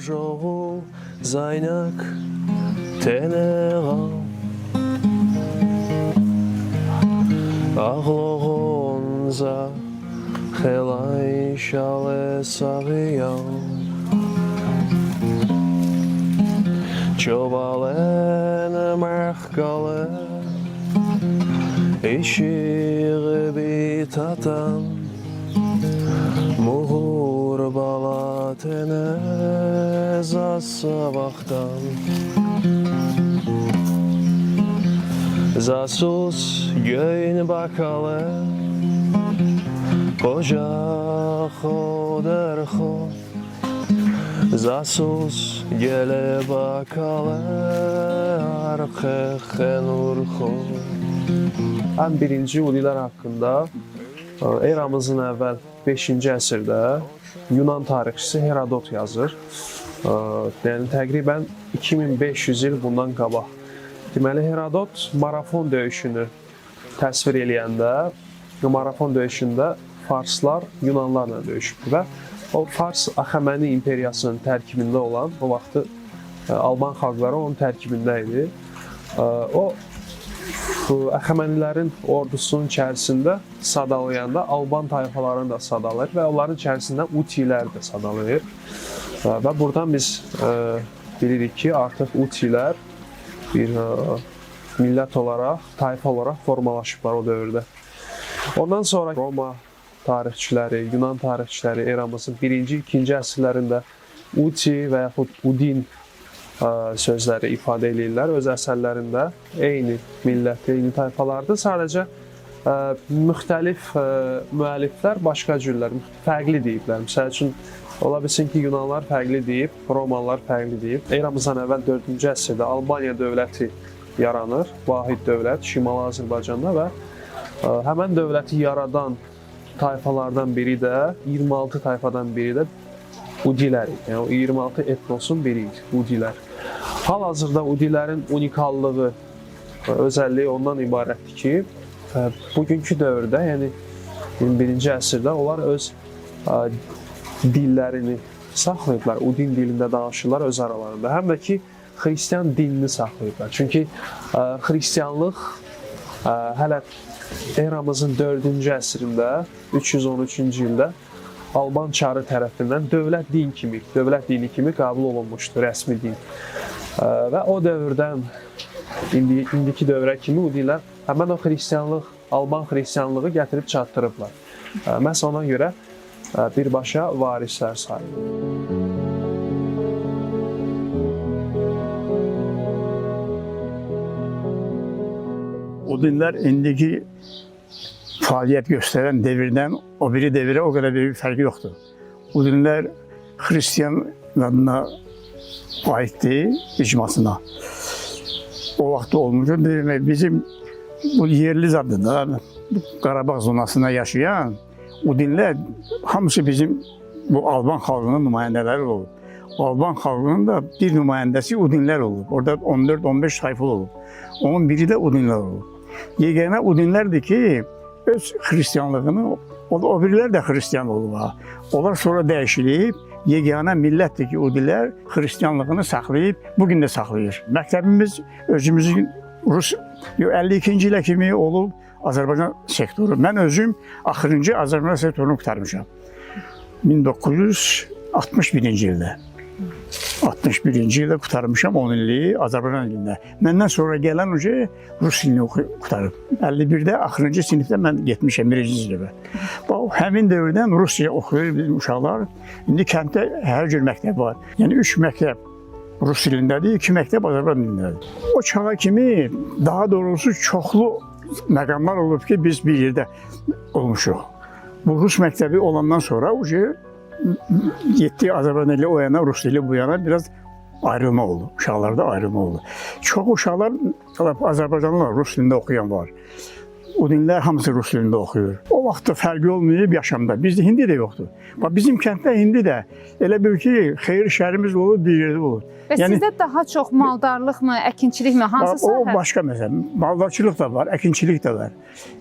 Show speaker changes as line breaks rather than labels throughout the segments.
Bożowu zajnak teneğam Ağlığınca helay şale sağıyam Çobalen məhqalı İşiği bitatan Muğur bala tenez asabaqdan Zasus göyn bakalı Qoca xoderxo Zasus gele bakalı Arxı xenurxo Ən birinci ulilər haqqında eramızın əvvəl 5-ci əsrdə Yunan tarixçisi Herodot yazır. Yəni təqribən 2500 il bundan qabaq. Deməli Herodot marafon döyüşünü təsvir eləyəndə, marafon döyüşündə Farslar Yunanlarla döyüşübdü və o Fars Axəməni imperiyasının tərkibində olan, o vaxtı Alban xalqları onun tərkibində idi. O Əxəmənilərin ordusunun içərisində sadalayanda Alban tayfalarını da sadalayır və onların içərisində Utilər də sadalayır. Və buradan biz bilirik ki, artıq Utilər bir millət olaraq, tayfa olaraq formalaşıblar o dövrdə. Ondan sonra Roma tarixçiləri, Yunan tarixçiləri eramızın 1-ci, 2-ci əsrlərində Uti və yaxud Udin sözləri ifadə edirlər öz əsərlərində. Eyni millətli, eyni tayfalardır. Sadəcə müxtəlif müəlliflər başqa cürlər, fərqli deyiblər. Məsəl üçün, ola bilsin ki, Yunanlar fərqli deyib, Romalılar fərqli deyib. Eramızdan əvvəl 4-cü əsrdə Albaniya dövləti yaranır, vahid dövlət, Şimali Azərbaycanda və həmən dövləti yaradan tayfalardan biri də, 26 tayfadan biri də Udilər, yəni o 26 etnosun biriyik, Udilər. Hal-hazırda Udilərin unikallığı, özəlliyi ondan ibarətdir ki, bugünkü dövrdə, yəni 21-ci əsrdə onlar öz dillərini saxlayıblar, Udin dilində danışırlar öz aralarında. Həm də ki, xristian dinini saxlayıblar. Çünki xristianlıq hələ eramızın 4-cü əsrində, 313-cü ildə Alban çarı tərəfindən dövlət dini kimi qəbul olunmuşdur, rəsmi din. Və o dövrdən indiki dövrə kimi Udilər həmən o xristianlıq, Alban xristianlığı gətirib çatdırıblar. Məhz ona görə birbaşa varislər sayılır.
Udinlər indiki fəaliyyət göstərən devirdən o biri devirə o qədər bir fərqi yoxdur. Udinlər xristiyan adına aiddir, icmasına. O vaxt olmuşdur. Bizim bu yerli zadında, Qarabağ zonasında yaşayan Udinlər hamısı bizim bu Alban xalqının nümayəndələri olub. Alban xalqının da bir nümayəndəsi Udinlər olub. Orada 14-15 tayfa olub. Onun biri də Udinlər olub. Yeganə Udinlərdir ki, öz xristianlığını, o birilər də xristian olub. Onlar sonra dəyişilib, yeganə millətdir ki, Udilər xristianlığını saxlayıb, bugün də saxlayır. Məktəbimiz özümüzün Rus 52-ci ilə kimi olub Azərbaycan sektoru. Mən özüm axırıncı Azərbaycan sektorunu qurtarmışam. 1961-ci ildə. 61-ci ildə qurtarmışam 10 illiyi Azərbaycan dilində. Məndən sonra gələn Rus dilini qurtarıb. 51-də axırıncı sinifdə mən getmişəm 1-ci sinifə. Həmin dövrdən Rusca oxuyur bizim uşaqlar. İndi kənddə hər cür məktəb var. Yəni 3 məktəb Rus dilindədir, 2 məktəb Azərbaycan dilindədir. O çağa kimi daha doğrusu çoxlu məqamlar olub ki, biz bir yerdə olmuşuq. Bu Rus məktəbi olandan sonra getdi Azərbaycan dili o yana, Rus dili bu yana biraz ayrılma oldu. Uşaqlarda ayrılma oldu. Çox uşaqlar Azərbaycanlılar Rus dilində oxuyan var. O dinlər hamısı rus dilində oxuyur. O vaxtda fərqi olmayıb yaşamda. Bizdə hindi də yoxdur. Bax bizim kənddə hindi də elə bir ki, xeyir şərimiz olur, bir yerdə olur.
Və sizdə daha çox maldarlıqmı, əkinçilikmi, hansı
O
sahə?
başqa məsələ. Maldarçılıq da var, əkinçilik də var.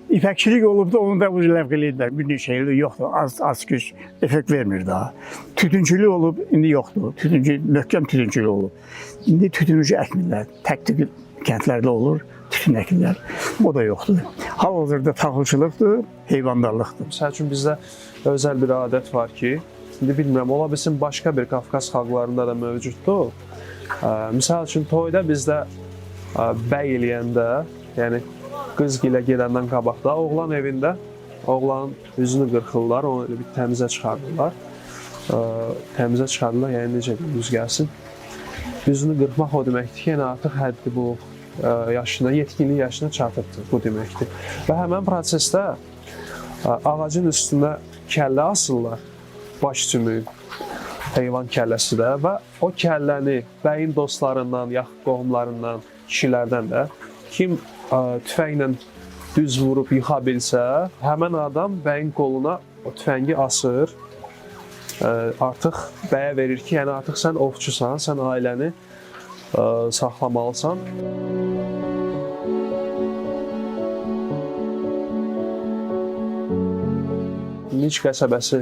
İpəkçilik olub da onu da bu ləğv eləyirlər. Bir neçə ildir yoxdur. Az güc effekt vermir daha. Tütüncülük olub, indi yoxdur. Möhkəm tütüncülük olub. İndi tütüncü əkmirlər. Tək kəndlərdə olur. Tütün əkirlər. O da yoxdur. Hal-hazırda taxılçılıqdır, heyvandarlıqdır.
Məsəl üçün bizdə özəl bir adət var ki, indi bilmirəm, ola bilsin başqa bir Qafqaz xalqlarında da mövcuddur. Misal üçün toyda bizdə bəy eləyəndə, yəni qız gilə gedəndən qabaqda oğlan evində oğlanın üzünü qırxırlar, onu elə bir təmizə çıxardırlar. Yəni necə düz gəlsin. Üzünü qırxmaq o deməkdir ki, yəni artıq həddi bu yaşına, yetkinlik yaşına çatıbdır, bu deməkdir. Və həmən prosesdə ağacın üstünə kəllə asırlar, baş sümüyü, heyvan kəlləsi də və o kəlləni bəyin dostlarından, yaxın qohumlarından, kişilərdən də kim tüfənglə düz vurub yıxa bilsə, həmən adam bəyin qoluna o tüfəngi asır, artıq bəyə verir ki, yəni artıq sən ovçusan, sən ailəni saxlamalısan. Niç qəsəbəsi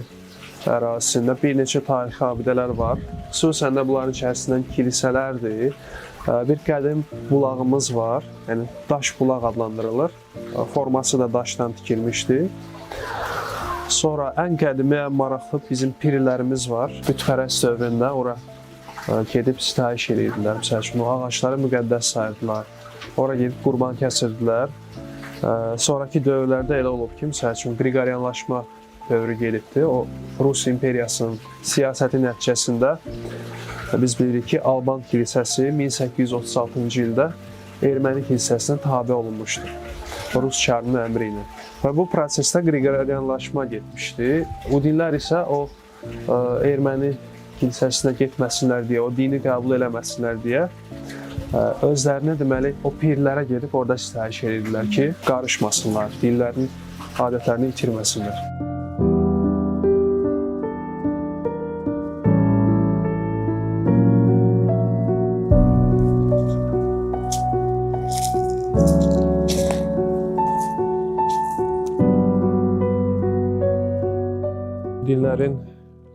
ərazisində bir neçə tarixi abidələr var. Xüsusən də bunların içərisindən kilisələrdir. Bir qədim bulağımız var, yəni daş bulaq adlandırılır. Forması da daşdan tikilmişdir. Sonra ən qədimi, ən maraqlı bizim pirlərimiz var. Bütpərəst dövründə ora gedib sitayiş edirdilər. Məsəl üçün, o ağaçları müqəddəs sayırdılar. Ora gedib qurban kəsirdilər. Sonraki dövrlərdə elə olub ki, məsəl üçün, Qriqoryanlaşma dövrü gedibdir. O, Rus imperiyasının siyasəti nəticəsində biz bilirik ki, Alban kilsəsi 1836-cı ildə Erməni kilsəsinə tabe olunmuşdur. Rus çarının əmri ilə. Və bu prosesdə Qriqoryanlaşma getmişdi. Udinlər isə o Erməni kilsəsinə getməsinlər deyə, o dini qəbul eləməsinlər deyə özlərini deməli o pirlərə gedib orada sitayiş edirdilər ki, qarışmasınlar, dillərini, adətlərini itirməsinlər. Dinlərin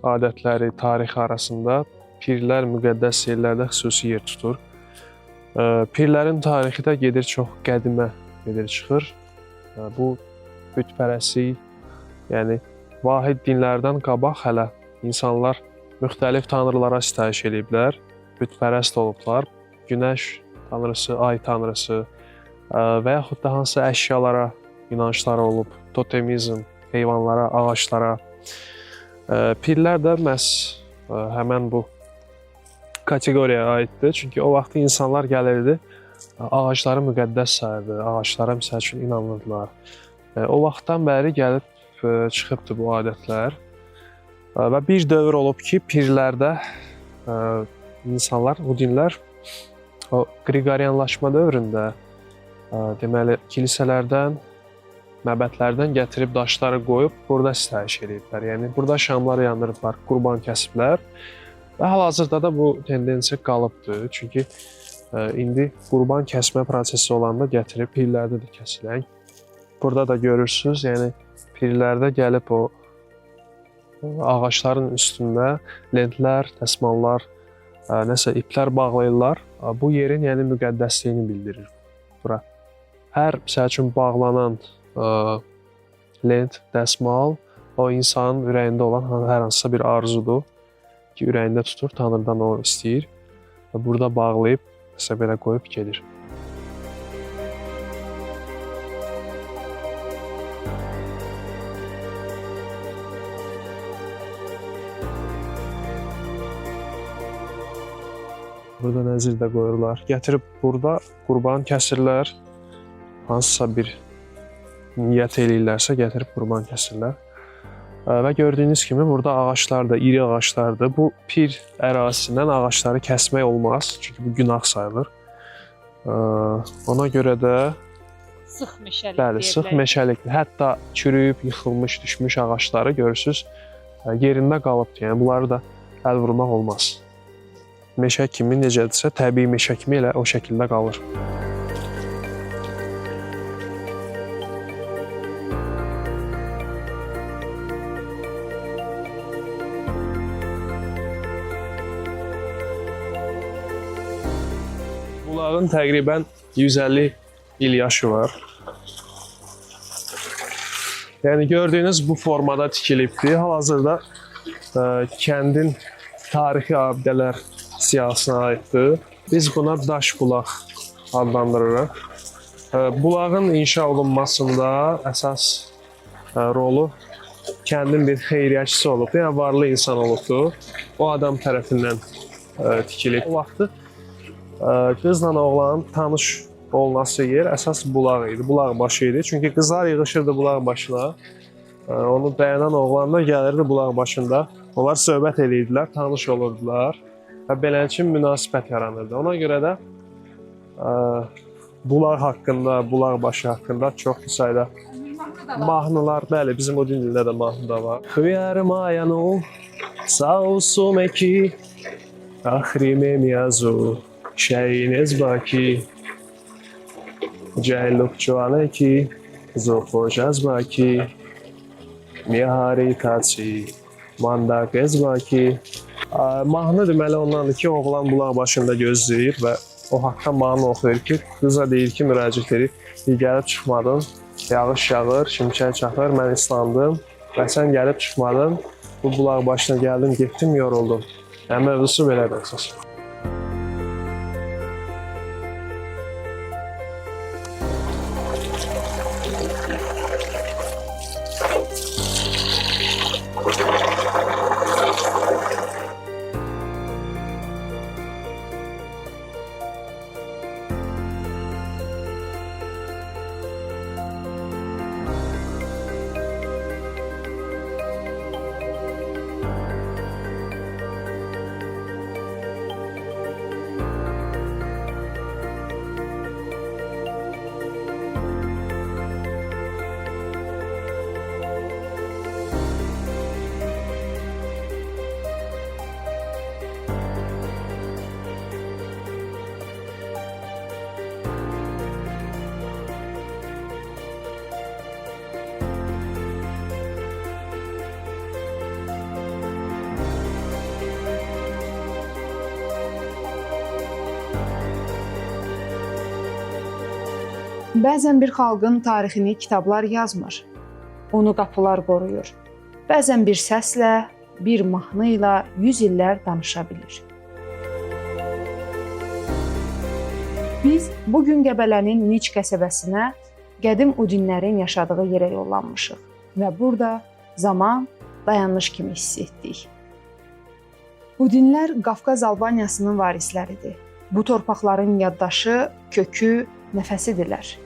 adətləri, tarixi arasında pirlər müqəddəs yerlərdə xüsusi yer tutur. Pirlərin tarixi də gedir çox qədimə gedir çıxır. Bu bütpərəstlik, yəni vahid dinlərdən qabaq hələ insanlar müxtəlif tanrılara sitayiş ediblər, bütpərəst olublar. Günəş tanrısı, ay tanrısı və yaxud da hansısa əşyalara inancları olub, totemizm, heyvanlara, ağaclara. Pirlər də məhz həmən bu kateqoriyaya aiddir. Çünki o vaxt insanlar gəlirdi, ağacları müqəddəs sayırdı, ağaclara məsəl üçün inanırdılar. O vaxtdan bəri gəlib çıxıbdır bu adətlər. Və bir dövr olub ki, pirlərdə insanlar, o dinlər o Qriqoryanlaşma dövründə deməli kilisələrdən, məbədlərdən gətirib daşları qoyub burada sitayiş ediblər. Yəni burada şamlar yandırıblar, qurban kəsiblər və hal-hazırda da bu tendensiya qalıbdır. Çünki indi qurban kəsmə prosesi olanda gətirib pirlərdə də kəsilən. Burada da görürsünüz, yəni pirlərdə gəlib o ağacların üstündə lentlər, dəsmallar, nəsə iplər bağlayırlar. Bu yerin yəni müqəddəsliyini bildirir bura. Hər məsəl üçün bağlanan lent, dəsmal o insanın ürəyində olan hər hansısa bir arzudur ki, ürəyində tutur, Tanrıdan o istəyir və burada bağlayıb, nəsə belə qoyub gedir. Burada nəzir də qoyurlar. Gətirib burada qurban kəsirlər, hansısa bir niyyət eləyirlərsə gətirib qurban kəsirlər. Və gördüyünüz kimi burada ağaclar da iri ağaclardır. Bu pir ərazisindən ağacları kəsmək olmaz, çünki bu günah sayılır. Ona görə də
Sıx meşəlik
Bəli, sıx meşəlikdir. Hətta çürüyüb, yıxılmış, düşmüş ağacları görürsüz, yerində qalıbdır. Yəni bunları da əl vurmaq olmaz. Meşə kimi necədirsə, təbii meşə kimi elə o şəkildə qalır. Bulağın təqribən 150 il yaşı var. Yəni gördüyünüz bu formada tikilibdir. Hal-hazırda kəndin tarixi abidələr siyahısına aiddir. Biz buna daş bulaq adlandırırıq. Bulağın inşa olunmasında əsas rolu kəndin bir xeyriyyəçisi olubdur. Yəni varlı insan olubdur. O adam tərəfindən tikilib. O vaxtı qızla oğlanın tanış olması yer əsas bulaq idi, bulaq başı idi. Çünki qızlar yığışırdı bulaq başına. Onu dayanan oğlan da gəlirdi bulaq başında. Onlar söhbət edirdilər, tanış olurdular və beləliklə münasibət yaranırdı. Ona görə də bulaq haqqında, bulaq başı haqqında çox sayda mahnılar, bəli, bizim o dilində də mahnı da var. Xuyar mayanu, sausum eki, ahrimem yazu, şeyiniz baki. Cəhluk çoğanə ki, zofojaz baki, mihari taçi, manda qız baki. Mahnı deməli ondandır ki, oğlan bulaq başında gözləyir və o haqda mahnı oxuyur ki, qıza deyir ki, müraciət edir, gəlib çıxmadın, yağış yağır, şimşək çaxır, mən islandım və sən gəlib çıxmadın, bu bulaq başına gəldim, getdim, yoruldum. Yəni, mövzusu belədir əsas.
Bəzən bir xalqın tarixini kitablar yazmır, onu qapılar qoruyur. Bəzən bir səslə, bir mahnı ilə 100 illər danışa bilir. Biz bugün Qəbələnin Niç qəsəbəsinə qədim udinlərin yaşadığı yerə yollanmışıq və burada zaman dayanmış kimi hiss etdik. Udinlər Qafqaz Albaniyasının varisləridir. Bu torpaqların yaddaşı, kökü, nəfəsidirlər.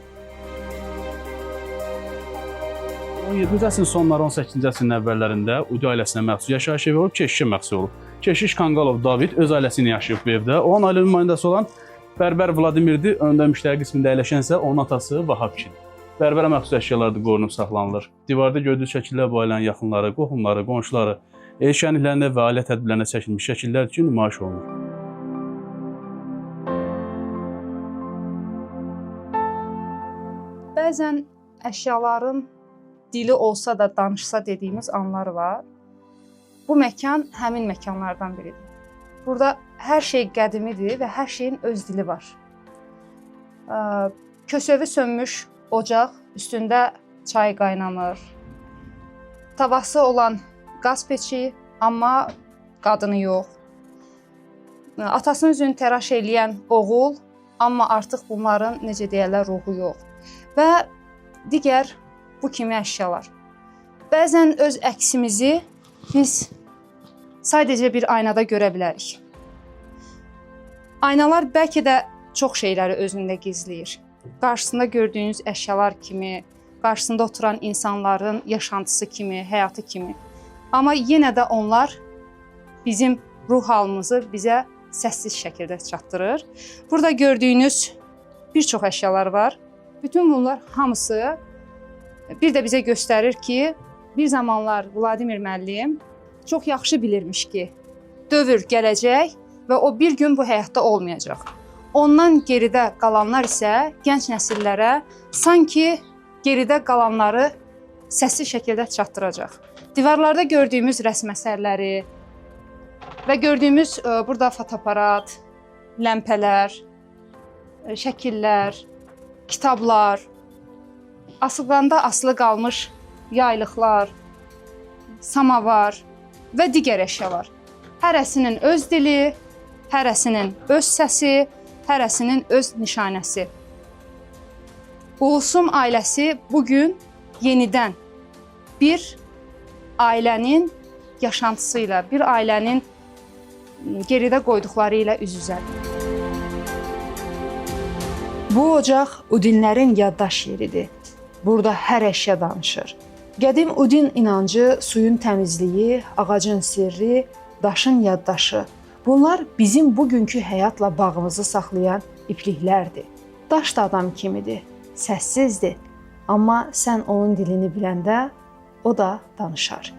17-ci əsrin sonları, 18-ci əsrin əvvəllərində Udi ailəsinə məxsus yaşayış evi olub, keşişə məxsus olub. Keşiş Kanqalov David öz ailəsi ilə yaşayıb bu evdə. Onun ailə nümayəndəsi olan Bərbər Vladimirdir, öndə müştəri qismində əyləşənsə onun atası Vahabkidir. Bərbərə məxsus əşyalar da qorunub saxlanılır. Divarda gördüyünüz şəkillər bu ailənin yaxınları, qohumları, qonşuları, el şənliklərində və ailə tədbirlərində çəkilmiş şəkillər üçün nümayiş olunur.
Bəzən əşyaların dili olsa da danışsa dediyimiz anlar var. Bu məkan həmin məkanlardan biridir. Burada hər şey qədimidir və hər şeyin öz dili var. Kösövi sönmüş ocaq, üstündə çay qaynamır. Tavası olan qaz peçi, amma qadını yox. Atasının üzünü təraş eləyən oğul, amma artıq bunların, necə deyərlər, ruhu yox. Və digər bu kimi əşyalar. Bəzən öz əksimizi biz sadəcə bir aynada görə bilərik. Aynalar bəlkə də çox şeyləri özündə gizləyir. Qarşısında gördüyünüz əşyalar kimi, qarşısında oturan insanların yaşantısı kimi, həyatı kimi. Amma yenə də onlar bizim ruh halımızı bizə səssiz şəkildə çatdırır. Burada gördüyünüz bir çox əşyalar var. bütün bunlar hamısı bir də bizə göstərir ki, bir zamanlar Vladimir müəllim çox yaxşı bilirmiş ki, dövr gələcək və o bir gün bu həyatda olmayacaq. Ondan geridə qalanlar isə gənc nəsillərə sanki geridə qalanları səsli şəkildə çatdıracaq. Divarlarda gördüyümüz rəsm əsərləri və gördüyümüz burada fotoaparat, ləmpələr, şəkillər, kitablar, asılqanda asılı qalmış yaylıqlar, samavar və digər əşyalar. Hərəsinin öz dili, hərəsinin öz səsi, hərəsinin öz nişanəsi. Ulusum ailəsi bugün yenidən bir ailənin yaşantısı ilə, bir ailənin geridə qoyduqları ilə üz-üzədir. Bu ocaq Udinlərin yaddaş yeridir. Burada hər əşya danışır. Qədim Udin inancı, suyun təmizliyi, ağacın sirri, daşın yaddaşı. Bunlar bizim bugünkü həyatla bağımızı saxlayan ipliklərdir. Daş da adam kimidir, səssizdir. Amma sən onun dilini biləndə o da danışar.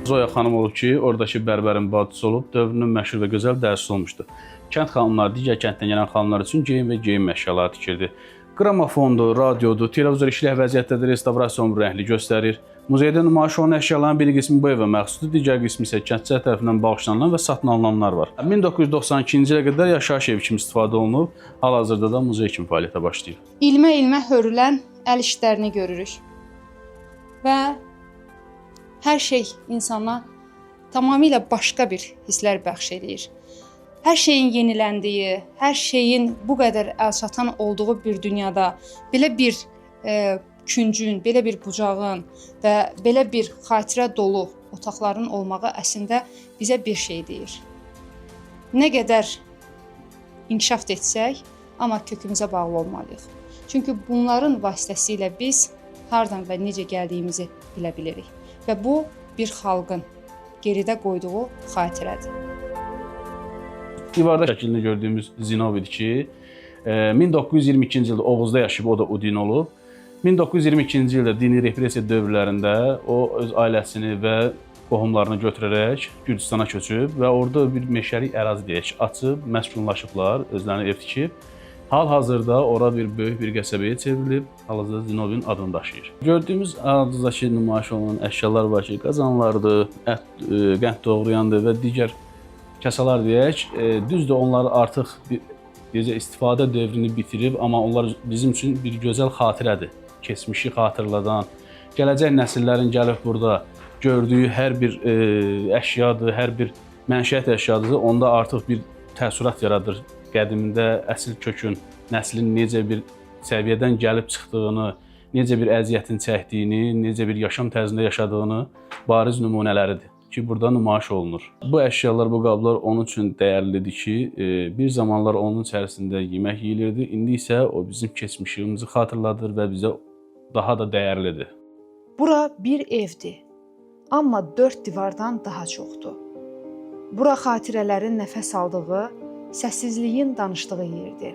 Zoya xanım olub ki, oradakı bərbərin bacısı olub, dövrünün məşhur və gözəl dərsi olmuşdu. Kənd xanımları, digər kənddən gələn xanımlar üçün geyim və geyim əşyaları tikirdi. Qramofondur, radiodur, televizor işlək vəziyyətdədir, restavrasiya ömrü rəhli göstərir. Muzeydə nümayiş olunan əşyaların bir qismi bu evə məxsusdur, digər qismi isə kəndçilər tərəfindən bağışlanılan və satın alınanlar var. 1992-ci ilə qədər yaşayış evi kimi istifadə olunub, hal-hazırda da muzey kimi fəaliyyətə başlayıb.
İlmə-ilmə hörülən əl işlərini görürük və hər şey insana tamamilə başqa bir hisslər bəxş edir. Hər şeyin yeniləndiyi, hər şeyin bu qədər əlçatan olduğu bir dünyada belə bir küncün, belə bir bucağın və belə bir xatirə dolu otaqların olmağı əslində bizə bir şey deyir. Nə qədər inkişaf etsək, amma kökümüzə bağlı olmalıyıq. Çünki bunların vasitəsilə biz hardan və necə gəldiyimizi bilə bilirik. Və bu bir xalqın geridə qoyduğu xatirədir.
Divarda şəklini gördüyümüz Zinov idi ki, 1922-ci ildə Oğuzda yaşayıb, o da Udin olub. 1922-ci ildə dini repressiya dövrlərində o öz ailəsini və qohumlarını götürərək Gürcüstana köçüb və orada bir meşəlik ərazi deyək, açıb, məskunlaşıblar, özlərini ev tikib. Hal-hazırda ora bir böyük bir qəsəbəyə çevrilib, hal-hazırda Zinovin adını daşıyır. Gördüyümüz aranızdakı nümayiş olunan əşyalar var ki, qazanlardır, qənd doğrayandır və digər kasalar deyək. Düzdür, onlar artıq istifadə dövrünü bitirib, amma onlar bizim üçün bir gözəl xatirədir. Keçmişi xatırladan, gələcək nəsillərin gəlib burada gördüyü hər bir əşyadır, hər bir mənşəət əşyadır, onda artıq bir təəssürat yaradır. Qədimdə əsl kökün, nəslin necə bir səviyyədən gəlib çıxdığını, necə bir əziyyətin çəkdiyini, necə bir yaşam tərzində yaşadığını bariz nümunələridir ki, burada nümayiş olunur. Bu əşyalar, bu qablar onun üçün dəyərlidir ki, bir zamanlar onun içərisində yemək yeyilirdi, indi isə o bizim keçmişimizi xatırladır və bizə daha da dəyərlidir.
Bura bir evdir, amma 4 divardan daha çoxdur. Bura xatirələrin nəfəs aldığı, səssizliyin danışdığı yerdir.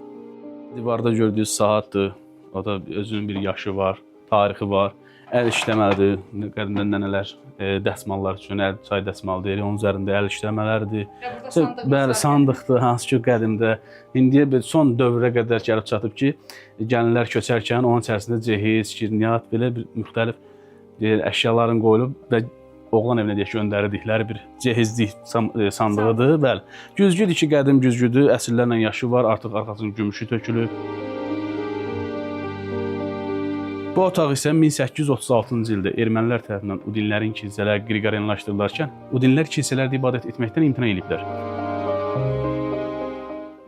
Divarda gördüyünüz saatdır, o da özünün bir yaşı var, tarixi var. Əl işləməlidir, qədimdən nənələr dəsmallar üçün çay dəsmalı deyirik, onun üzərində əl işləmələrdir. Bəli, sandıqdır, hansı ki qədimdə. İndiyə son dövrə qədər gəlib çatıb ki, gəlinlər köçərkən onun içərisində cehiz, şirniyyat, belə bir müxtəlif əşyaların qoyulub və oğlan evinə deyək göndərdikləri bir cehizlik sandığıdır. Bəli, güzgüdür ki, qədim güzgüdür, əsrlərlə yaşı var, artıq arxasının gümüşü tökülüb. Bu otaq isə 1836-cı ildə ermənilər tərəfindən Udinlərin kilsələri Qriqoryanlaşdırılarkən, Udinlər kilsələrdə ibadət etməkdən imtina ediblər.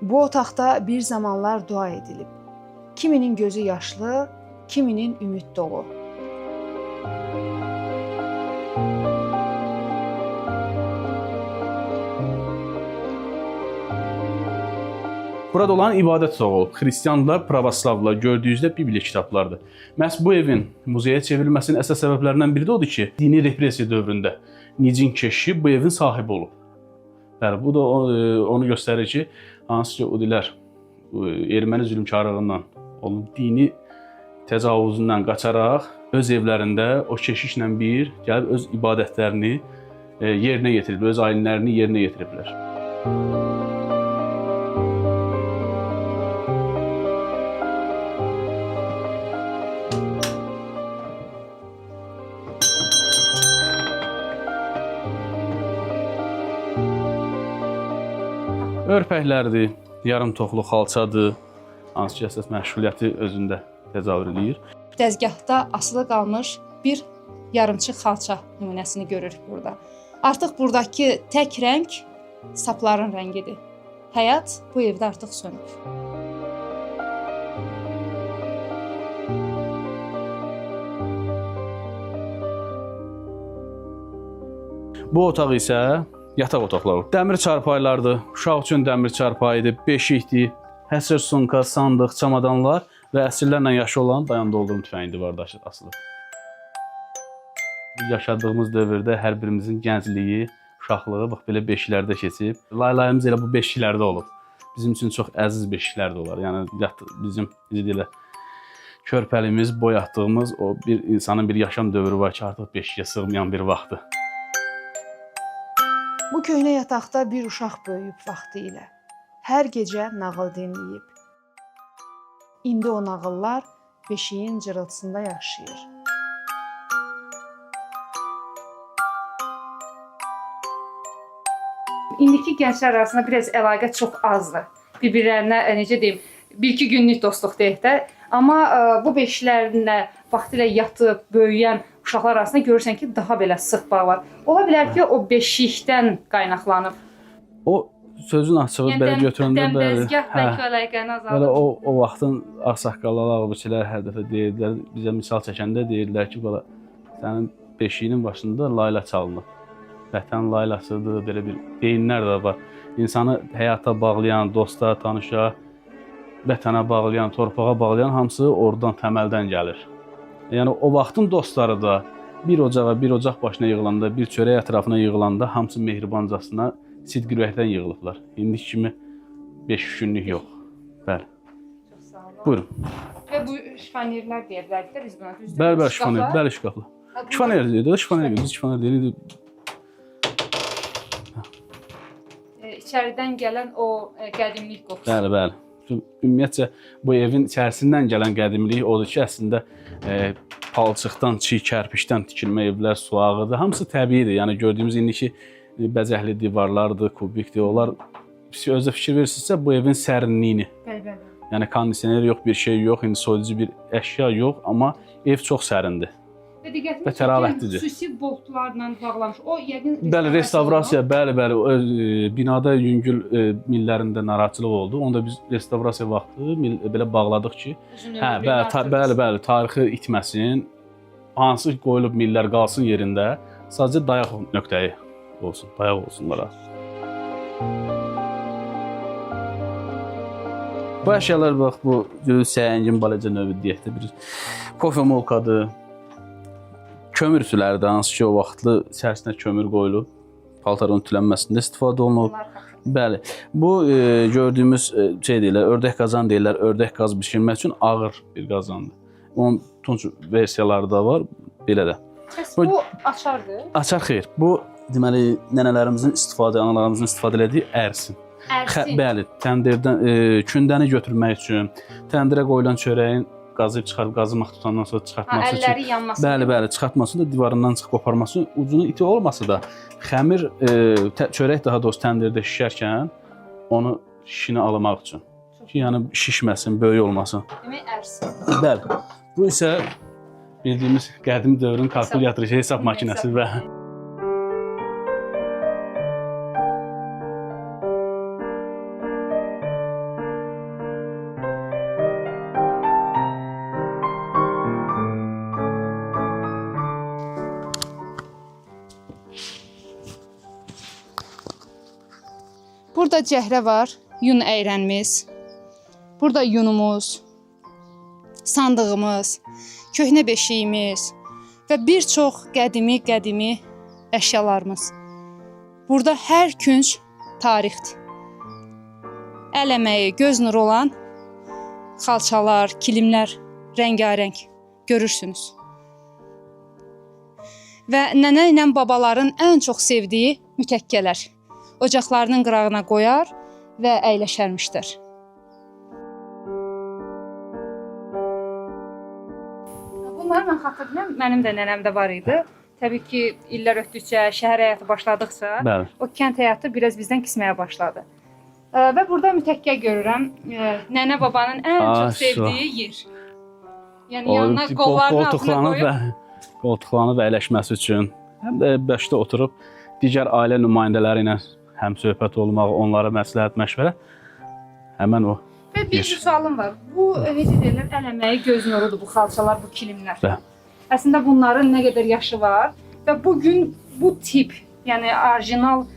Bu otaqda bir zamanlar dua edilib. Kiminin gözü yaşlı, kiminin ümid dolu.
Burada olan ibadət otağı olub. Xristianlar, pravoslavlılar gördüyünüzdə Bibliya kitablardır. Məhz bu evin muzeyə çevrilməsinin əsas səbəblərindən biri də odur ki, dini repressiya dövründə Nicin keşişi bu evin sahibi olub. Yəni, bu da onu göstərir ki, hansı ki, Udilər erməni zülmkarlığından onun dini təcavüzündən qaçaraq öz evlərində o keşişlə bir gəlib öz ibadətlərini yerinə yetiriblər, öz ayinlərini yerinə yetiriblər. Örpəklərdir, yarımtoxlu xalçadır, hansı ki, əsas məşğuliyyəti özündə təcavür edir.
Dəzgahda asılı qalmış bir yarımçıq xalça nümunəsini görürük burada. Artıq buradakı tək rəng sapların rəngidir. Həyat bu evdə artıq sönüb.
Bu otaq isə yataq otaqları. Dəmir çarpaylardır, uşaq üçün dəmir çarpayıdır, beşikdir, həsr sumka, sandıq, çamadanlar və əsrlərlə yaşı olan dayan doldurma tüfəngi divarda asılır. Yaşadığımız dövrdə hər birimizin gəncliyi, uşaqlığı bax belə beşiklərdə keçib. Laylayımız elə bu beşiklərdə olub. Bizim üçün çox əziz beşiklər də olar. Yəni bizim necə körpəliyimiz, boyatdığımız o bir insanın bir yaşam dövrü var ki, artıq beşiyə sığmayan bir vaxtı.
Bu köhnə yataqda bir uşaq böyüyüb vaxtı ilə. Hər gecə nağıl dinləyib. İndi o nağıllar beşiyin cırıltısında yaşayır. İndiki gənclər arasında biraz əlaqə çox azdır. Bir-birlərinə necə deyim, bir-iki günlük dostluq deyək də. Amma bu beşiklərlə vaxtilə yatıb, böyüyən uşaqlar arasında görürsən ki, daha belə sıx bağ var. Ola bilər ki, o beşikdən qaynaqlanıb.
O sözün açığı belə götürəndə
dəmdəzgah bəlkə əlaqəni azalır.
Belə o vaxtın ağsaqqallar, ağbıçilər hər dəfə deyirdilər, bizə misal çəkəndə deyirdilər ki, belə sənin beşiyinin başında layla çalınıb. Vətən laylasıdır, belə bir deyimlər də var. İnsanı həyata bağlayan, dosta, tanışa, vətənə bağlayan, torpağa bağlayan hamısı oradan təməldən gəlir. Yəni o vaxtın dostları da bir ocaq başına yığılanda, bir çörək ətrafına yığılanda hamısı mehribancasına sidq ürəkdən yığılıblar. İndiki kimi 5 günlük yox. Bəli.
Çox sağ olun.
Buyurun.
Və bu şifanierlər deyə bilərik də biz buna.
Bəli, şifaner, bəli, şkaflar. Şifaner deyir, şifaner deyir, şifaner deyir.
İçəridən gələn o qədimlik qoxusu.
Bəli, bəli. Ümumiyyətcə bu evin içərisindən gələn qədimlik odur ki, əslində palçıqdan, çiy kərpişdən tikilmə evlər, suağıdır. Hamısı təbiidir. Yəni gördüyümüz indiki bəzəkli divarlardır, kubikdir. Onlar özə fikir verirsinizsə bu evin sərinliyini.
Bəli.
Yəni kondisioner yox, bir şey yox, indi soyuducu bir əşya yox, amma ev çox sərindir. Və təravətlidir.
Xüsusi boltlarla bağlanmış. O yəqin
Bəli, restavrasiya, bəli, binada yüngül millərində narahatçılıq oldu. Onu da biz restavrasiya vaxtı belə bağladıq ki, bəli, tarixi itməsin. Hansı qoyulub millər qalsın yerində, sadəcə dayaq nöqtəyi olsun, dayaq olsunlar. Bu əşyalar bax, bu səhəngin balaca növü deyək də bir kofe molkadır. Kömür ütüləri də hansı ki, o vaxtlı içərisinə kömür qoyulub, paltarın ütülənməsində istifadə olunub. Bəli, bu gördüyümüz ördək qazan deyirlər, ördək qaz bişirmək üçün ağır bir qazandır. Onun tunç versiyaları da var, belə də.
Bəs bu açardır?
Açar xeyr, bu deməli nənələrimizin analarımızın istifadə etdiyi ərsin.
Ərsin?
Bəli, təndirdən, kündəni götürmək üçün, təndirə qoyulan çörəyin qazıyıb çıxarıb, qazımaq tutandan sonra çıxartması üçün.
Əlləri yanmasın.
Bəli, çıxartması da divarından çıxıb qoparması, ucunun iti olmasa da xəmir, çörək daha doğrusu təndirdə şişərkən onu şişini almaq üçün. Ki, yəni şişməsin, böyük olmasın.
Demək ərsin.
Bəli, bu isə bildiyimiz qədim dövrün kalkulatoru, hesab makinəsi və
Burada cəhrə var, yun əyrənimiz. Burada yunumuz, sandığımız, köhnə beşiyimiz və bir çox qədimi əşyalarımız. Burada hər künc tarixdir. Əl əməyi, göz nuru olan xalçalar, kilimlər rəngarəng görürsünüz. Və nənə ilə babaların ən çox sevdiyi mütəkkələr ocaqlarının qırağına qoyar və əyləşərmişdir. Bunları mən xatırlayıram, mənim də nənəmdə var idi. Təbii ki, illər ötdükcə, şəhər həyatı başladıqca,
Bəli.
o kənd həyatı biraz bizdən kisməyə başladı. Və burada mütəkkə görürəm, nənə babanın ən çox sevdiyi yer. Yəni yanına qollarını altına qoyub,
qoltuqlanıb əyləşməsi üçün, həm də başda oturub digər ailə nümayəndələri ilə həm söhbət olmaq, onlara məsləhət məşvərət, həmən o.
Və bir sualım var. Bu necə deyirlər, əl əməyi göz nurudur bu xalçalar, bu kilimlər. Əslində bunların nə qədər yaşı var və bu gün bu tip, yəni orijinal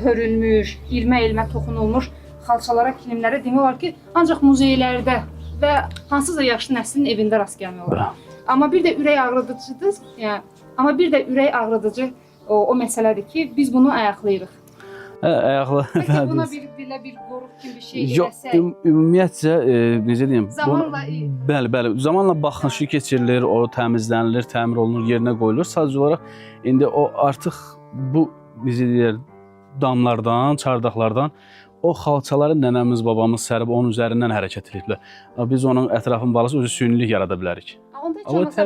hörülmüş, ilmə toxunulmuş xalçalara, kilimlərə demək olar ki, ancaq muzeylərdə və hansısa yaşlı nəslin evində rast gəlmək olar. Amma bir də ürək ağrıdıcıdır. Yəni, amma bir də ürək ağrıdıcı o məsələdir ki, biz bunu ayaqlayırıq.
Ayaqla.
Peki buna bir qoruq kimi bir şey
eləsək? Yox, ümumiyyətcə necə deyim?
Zamanla
bəli, zamanla baxışı keçirilir, o təmizlənilir, təmir olunur, yerinə qoyulur. Sadəcə olaraq indi o artıq bu necə deyir, damlardan, çardaqlardan o xalçaları nənəmiz, babamız sərib onun üzərindən hərəkət ediblər. Biz onun ətrafın balası özü sünilik yarada bilərik.
Onda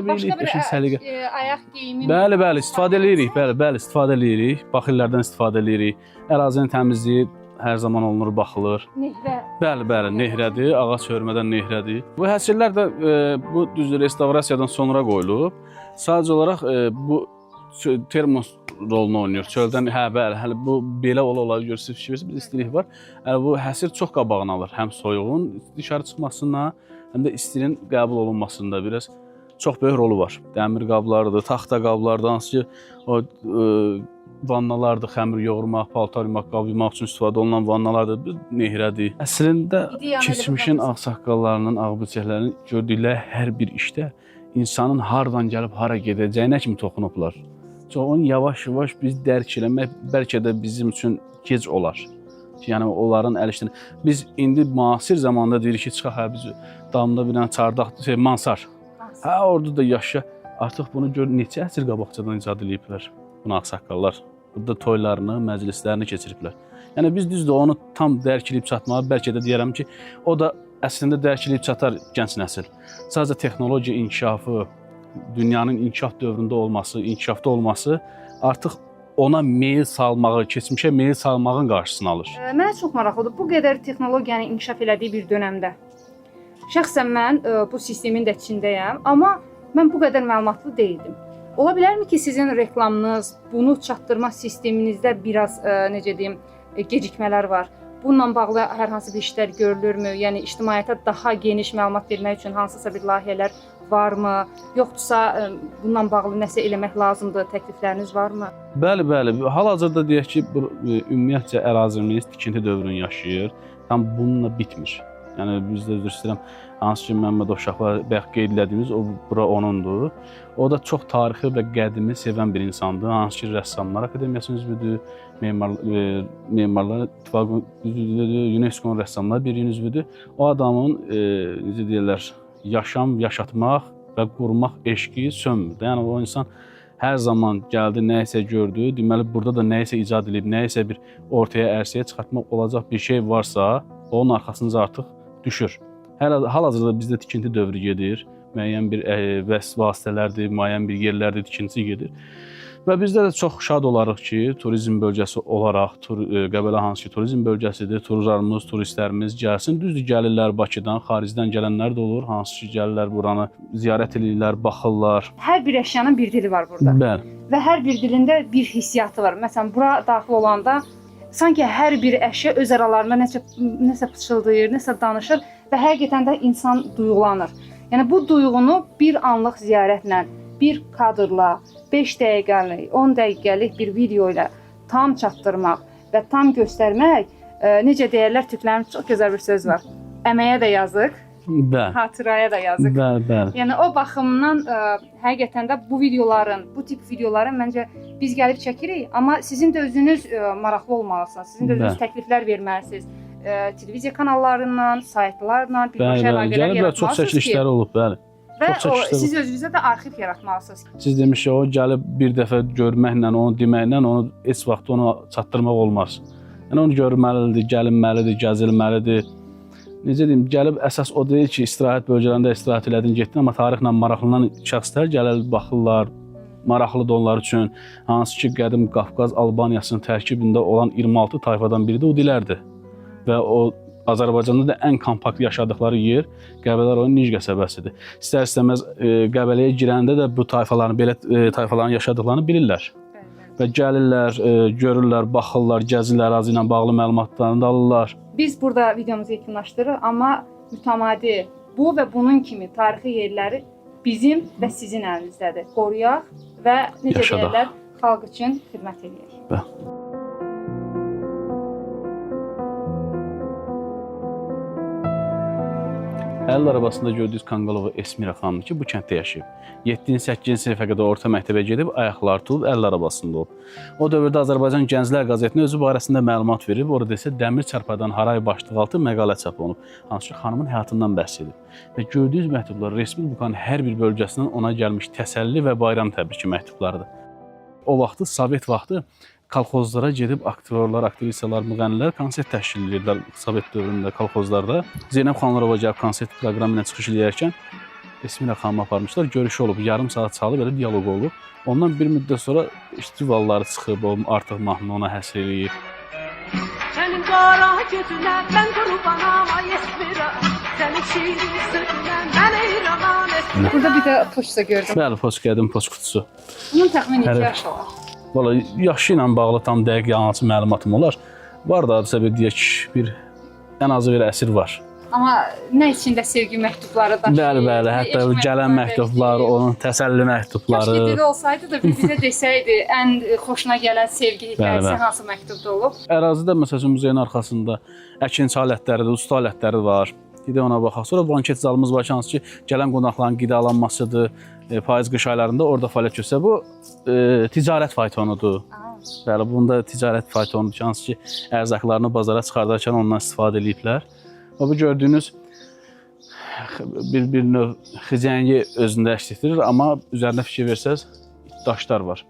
başqa bir ayaq geyimi.
Bəli, istifadə edirik. Bəli, istifadə edirik. Baxillərdən istifadə edirik. Ərazinin təmizliyi hər zaman olunur, baxılır.
Nehrə.
Bəli, nehrədir, ağac hörmədən nehrədir. Bu həsrlər də bu düzdür restavrasiyadan sonra qoyulub. Sadəcə olaraq bu termos rolunu oynayır. Çöldən, bəli, hələ bu belə ola görürsünüz, fikirləşirsiniz, bir istilik var. Bu həsir çox qabağını alır. Həm soyuğun dışarı çıxmasına, həm də istinin qəbul olunmasında biraz çox böyük rolu var. Dəmir qablardır, taxta qablardır, hansı ki, o vannalardır, xəmir yoğurmaq, paltar yumaq, qab yumaq üçün istifadə olunan vannalardır, bu nehrədir. Əslində, keçmişin ağsaqqallarının, ağböcəklərinin gördükləri hər bir işdə insanın hardan gəlib, hara gedəcəyinə kimi toxunublar. Onu yavaş-yavaş biz dərk eləmək bəlkə də bizim üçün gec olar. Yəni, onların əl işlərini. Biz indi müasir zamanda deyirik ki, çıxaq, biz damda bir dənə çardaq, mansar. Orada da yaşa. Artıq bunu gör, neçə əsr qabaqcadan icad ediblər bunu ağsaqqallar. Burada toylarını, məclislərini keçiriblər. Yəni, biz düzdür, onu tam dərk edib çatmağa, bəlkə də deyərəm ki, o da əslində dərk edib çatar gənc nəsil. Sadəcə texnologiya inkişafı, dünyanın inkişaf dövründə olması, inkişafda olması artıq ona meyil salmağı, keçmişə meyil salmağın qarşısını alır.
Mənə çox maraqlıdır. Bu qədər texnologiyanın inkişaf elədiyi bir dönəmdə şəxsən mən bu sistemin də içindəyəm, amma mən bu qədər məlumatlı deyildim. Ola bilərmi ki, sizin reklamınız, bunu çatdırma sisteminizdə biraz, necə deyim, gecikmələr var? Bununla bağlı hər hansı bir işlər görülürmü? Yəni, ictimaiyyətə daha geniş məlumat vermək üçün hansısa bir layihələr varmı? Yoxdursa, bununla bağlı nəsə eləmək lazımdır, təklifləriniz varmı?
Bəli. Hal-hazırda deyək ki, ümumiyyətcə ərazimiz tikinti dövrünü yaşayır. Tam bununla bitmir. Yəni, bizdə üzr istəyirəm, hansı ki, Məmmədov Şahbaz bayaq qeyd elədiyimiz, bura onundur. O da çox tarixi və qədimi sevən bir insandır. Hansı ki, Rəssamlar Akademiyasının üzvüdür, Memarlar İttifaqının üzvüdür, UNESCO-nun Rəssamlar Birliyinin üzvüdür. O adamın, necə deyirlər, yaşatmaq və qurmaq eşqi sönmür. Yəni, o insan hər zaman gəldi, nəyisə gördü, deməli, burada da nəyisə icad edib, nəyisə bir ortaya, ərsəyə çıxartmaq olacaq bir şey varsa, onun arxasınca artıq düşür. Hal-hazırda bizdə tikinti dövrü gedir, müəyyən bir vasitələrdir, müəyyən bir yerlərdə tikintisi gedir. Və bizdə də çox şad olarıq ki, turizm bölgəsi olaraq, Qəbələ hansı ki, turizm bölgəsidir, turistlərimiz, turistlərimiz gəlsin. Düzdür, gəlirlər Bakıdan, xaricdən gələnlər də olur, hansı ki, gəlirlər buranı ziyarət edirlər, baxırlar.
Hər bir əşyanın bir dili var burada.
Bəli.
Və hər bir dilində bir hissiyatı var. Məsələn, bura daxil olanda sanki hər bir əşya öz aralarında nəsə pıçıldayır, nəsə danışır və həqiqətən də insan duyğulanır. Yəni, bu duyğunu bir anlıq ziyarətlə, bir kadrla, 5 dəqiqəlik, 10 dəqiqəlik bir video ilə tam çatdırmaq və tam göstərmək, necə deyərlər, türklərin çox gözəl bir söz var. Əməyə də yazıq, hatıraya da yazıq.
Bəli.
Yəni, o baxımdan həqiqətən də bu videoların, bu tip videoların məncə biz gəlib çəkirik, amma sizin də özünüz maraqlı olmalısınız, sizin də özünüz təkliflər verməlisiniz. televiziya kanallarından, saytlarla birbaşa
Bəli,
əlaqələr
gəliblər, çox
yaratmalısınız
çəkilişləri olub, bəli.
və
çox çəkilişlər
siz özünüzə də arxiv yaratmalısınız.
Siz demişsiniz, o gəlib bir dəfə görməklə, onu deməklə, onu heç vaxt onu çatdırmaq olmaz. Yəni onu görməlidir, gəlinməlidir, gəzilməlidir. Necə deyim, gəlib əsas o deyil ki, istirahət bölgələrində istirahət elədin, getdin, amma tarixlə maraqlanan şəxslər gəlir, baxırlar, maraqlıdır onlar üçün. Hansı ki, qədim Qafqaz Albaniyasının tərkibində olan 26 tayfadan biri də Udilərdir. Və o Azərbaycanda da ən kompakt yaşadıkları yer Qəbələ rayonu Niş qəsəbəsidir. İstər-istəməz Qəbələyə girəndə də bu tayfaların, belə tayfaların yaşadıklarını bilirlər. Və gəlirlər, görürlər, baxırlar, gəzirlər, ərazi ilə bağlı məlumatlarını da alırlar.
Biz burada videomuzu yekunlaşdırırıq, amma mütəmadi bu və bunun kimi tarixi yerləri bizim və sizin əlinizdədir. Qoruyaq və necə
Yaşadaq.
deyirlər, xalq üçün xidmət edək.
Əlil arabasında gördüyünüz Kanqalova Esmira xanımdır ki, bu kənddə yaşayıb. 7-8-ci sinifə qədər orta məktəbə gedib, ayaqları tutub, əlil arabasında olub. O dövrdə Azərbaycan Gənclər qəzetinin özü barəsində məlumat verib, orada isə dəmir çarpadan haray başlığı altı məqalə çap olunub. Hansı ki, xanımın həyatından bəhs edib. Və gördüyünüz məktublar Respublikanın hər bir bölgəsindən ona gəlmiş təsəlli və bayram təbriki məktublarıdır. O vaxtı, Sovet vaxtı kolxozlara gedib aktyorlar, aktrisalar, müğənnilər konsert təşkil edirlər Sovet dövründə kolxozlarda. Zeynəb xanlarova gəlib konsert proqramı ilə çıxış edərkən Esmira xanımı aparmışlar. Görüşü olub, yarım saat çalıb, belə dialoq olub. Ondan bir müddət sonra istivalları çıxıb, artıq mahnı ona həsr eləyib.
Sənin qara gözünə mən qurbanam ay Esmira, sənin şirin sözünə mən eyranam Esmira.
Burada bir də poçta gördüm.
Bəli, poçt qədim poçt qutusu.
Bunun təxminən 2 yaşı olar.
Valla yaşı ilə bağlı tam dəqiq hansı məlumatım olar. Var da hadisə bir deyək bir ən azı bir əsr var.
Amma nə içində sevgi məktubları daşıyır.
Bəli, hətta gələn məktublar, onun təsəlli məktubları.
Keşke dedi olsaydı da bir bizə desəydi ən xoşuna gələn sevgi hekayəsi
Bəli.
hansı məktubda olub.
Ərazidə məsələn muzeyin arxasında əkinçi alətləri, usta alətləri var. Gedək ona baxaq. Sonra banket zalımız var ki, hansı ki, gələn qonaqların qidalanmasıdır. Payız-qış aylarında orada fəaliyyət göstərir. Bu ticarət faytonudur. Bəli, bunda ticarət faytonudur ki, hansı ki, ərzaqlarını bazara çıxardarkən ondan istifadə ediblər. Və bu gördüyünüz bir növ xizəngi özündə əks etdirir, amma üzərində fikir versəz, daşlar var.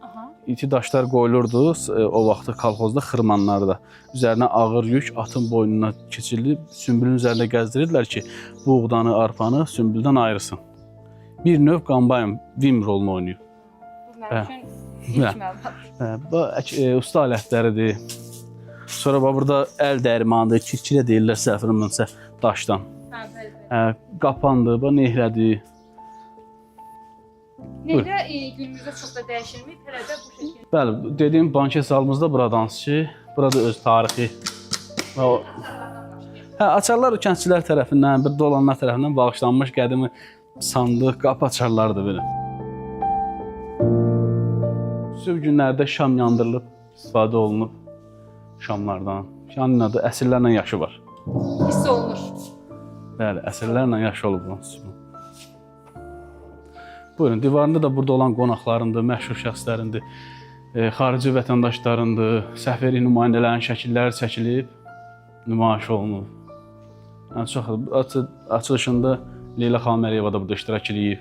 İti daşlar qoyulurdu o vaxtı kolxozda, xırmanlarda. Üzərinə ağır yük atın boynuna keçirilib, sümbülün üzərində gəzdirirdilər ki, buğdanı, arpanı sümbüldən ayırsın. Bir növ kombayn, vim rolunu oynayıb.
Bu mənim üçün ilk məlumat.
Bu usta alətləridir. Sonra burada əl dərmanıdır, kirkirə deyirlər səhvrimdənsə daşdan. Qapandır, bu nehlədir.
Nehrə günümüzdə çox da dəyişilməyib, hələ də bu şəkildə.
Bəli, dediyim banket zalımızda buradanız ki, burada öz tarixi. Açarlar kəndçilər tərəfindən, bir dolanlar tərəfindən bağışlanmış qədimi sandıq, qapı açarlardır belə. Sübh günlərdə şam yandırılıb, istifadə olunub şamlardan. Şamın adı əsrlərlə yaşı var.
Hiss olunur.
Bəli, əsrlərlə yaşı olub onun. Buyurun, divarında da burada olan qonaqlarındır, məşhur şəxslərindir, xarici vətəndaşlarındır, səfəri nümayəndələrin şəkilləri çəkilib, nümayiş olunub. Yəni, çox açılışında Leyla xanım Əliyeva da burada iştirak edib.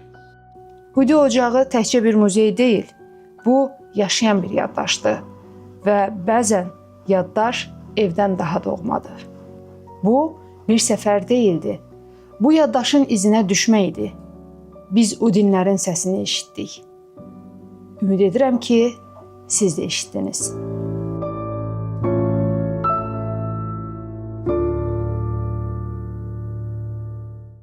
Hudi ocağı təkcə bir muzey deyil, bu yaşayan bir yaddaşdır və bəzən yaddaş evdən daha doğmadır. Bu bir səfər deyildi, bu yaddaşın izinə düşmək idi. Biz o dinlərin səsini eşitdik. Ümid edirəm ki, siz də eşitdiniz.